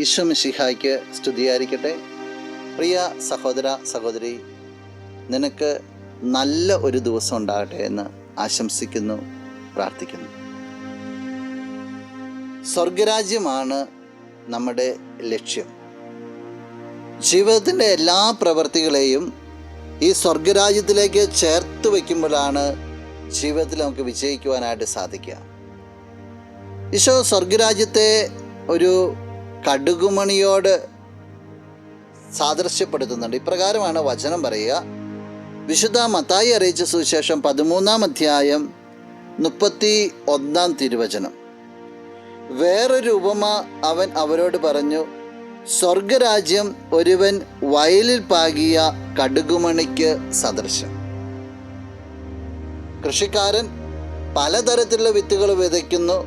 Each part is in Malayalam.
ഈശോ മിശിഹായ്ക്ക് സ്തുതിയായിരിക്കട്ടെ. പ്രിയ സഹോദര സഹോദരി, നിനക്ക് നല്ല ഒരു ദിവസം ഉണ്ടാകട്ടെ എന്ന് ആശംസിക്കുന്നു, പ്രാർത്ഥിക്കുന്നു. സ്വർഗരാജ്യമാണ് നമ്മുടെ ലക്ഷ്യം. ജീവിതത്തിൻ്റെ എല്ലാ പ്രവൃത്തികളെയും ഈ സ്വർഗരാജ്യത്തിലേക്ക് ചേർത്ത് വയ്ക്കുമ്പോഴാണ് ജീവിതത്തിൽ നമുക്ക് വിജയിക്കുവാനായിട്ട് സാധിക്കുക. ഈശോ സ്വർഗരാജ്യത്തെ ഒരു കടുകുമണിയോട് സാദൃശ്യപ്പെടുത്തുന്നുണ്ട്. ഇപ്രകാരമാണ് വചനം പറയുക. വിശുദ്ധ മത്തായി അറിയിച്ച സുവിശേഷം 13-ാം അധ്യായം 31-ാം തിരുവചനം. വേറൊരു ഉപമ അവൻ അവരോട് പറഞ്ഞു, സ്വർഗരാജ്യം ഒരുവൻ വയലിൽ പാകിയ കടുകുമണിക്ക് സദൃശം. കൃഷിക്കാരൻ പലതരത്തിലുള്ള വിത്തുകൾ വിതയ്ക്കുന്നു.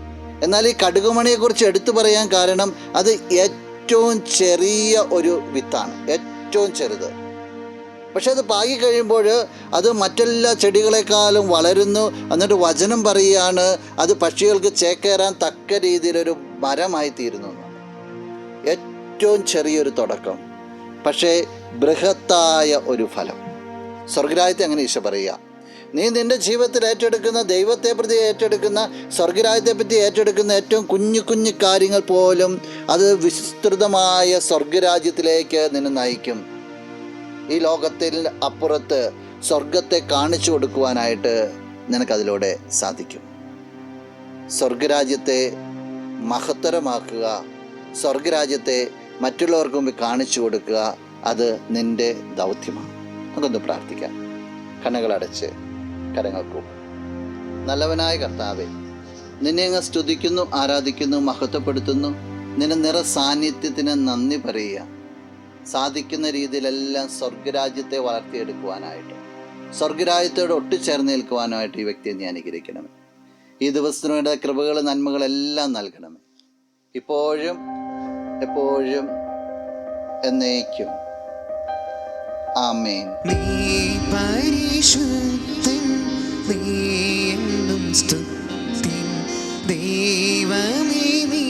എന്നാൽ ഈ കടുകുമണിയെക്കുറിച്ച് എടുത്തു പറയാൻ കാരണം അത് ഏറ്റവും ചെറിയ ഒരു വിത്താണ്, ഏറ്റവും ചെറുത്. പക്ഷെ അത് പാകി കഴിയുമ്പോൾ അത് മറ്റെല്ലാ ചെടികളെക്കാളും വളരുന്നു. എന്നിട്ട് വചനം പറയുകയാണ്, അത് പക്ഷികൾക്ക് ചേക്കേറാൻ തക്ക രീതിയിലൊരു മരമായി തീരുന്നു. ഏറ്റവും ചെറിയൊരു തുടക്കം, പക്ഷേ ബൃഹത്തായ ഒരു ഫലം. സ്വർഗരാജ്യത്തെ അങ്ങനെ ഈശോ പറയുക. നീ നിൻ്റെ ജീവിതത്തിൽ ഏറ്റെടുക്കുന്ന, ദൈവത്തെ പ്രതി ഏറ്റെടുക്കുന്ന, സ്വർഗരാജ്യത്തെ പറ്റി ഏറ്റെടുക്കുന്ന ഏറ്റവും കുഞ്ഞു കുഞ്ഞു കാര്യങ്ങൾ പോലും അത് വിസ്തൃതമായ സ്വർഗരാജ്യത്തിലേക്ക് നിന്നെ നയിക്കും. ഈ ലോകത്തിൽ അപ്പുറത്ത് സ്വർഗത്തെ കാണിച്ചു കൊടുക്കുവാനായിട്ട് നിനക്കതിലൂടെ സാധിക്കും. സ്വർഗരാജ്യത്തെ മഹത്തരമാക്കുക, സ്വർഗരാജ്യത്തെ മറ്റുള്ളവർക്ക് മുമ്പിൽ കാണിച്ചു കൊടുക്കുക, അത് നിൻ്റെ ദൗത്യമാണ്. നമുക്കൊന്ന് പ്രാർത്ഥിക്കാം. കണ്ണുകളടച്ച് കരങ്ങൾ കൂപ്പും. നല്ലവനായ കർത്താവേ, നിന്നെ അങ്ങ് സ്തുതിക്കുന്നു, ആരാധിക്കുന്നു, മഹത്വപ്പെടുത്തുന്നു. നിന്റെ നിറ സാന്നിധ്യത്തിന് നന്ദി പറയുക. സാധിക്കുന്ന രീതിയിലെല്ലാം സ്വർഗരാജ്യത്തെ വളർത്തിയെടുക്കുവാനായിട്ട്, സ്വർഗരാജ്യത്തോട് ഒട്ടിച്ചേർന്ന് നിൽക്കുവാനായിട്ട് ഈ വ്യക്തിയെ നീ അനുഗ്രഹിക്കണമേ. ഈ ദിവസത്തിന് വേണ്ട കൃപകൾ, നന്മകളെല്ലാം നൽകണമേ, ഇപ്പോഴും എപ്പോഴും എന്നേക്കും. ആമേൻ. നീ പരിശുദ്ധൻ, നീ എന്നും സ്തുതിൻ ദൈവമേ, നീ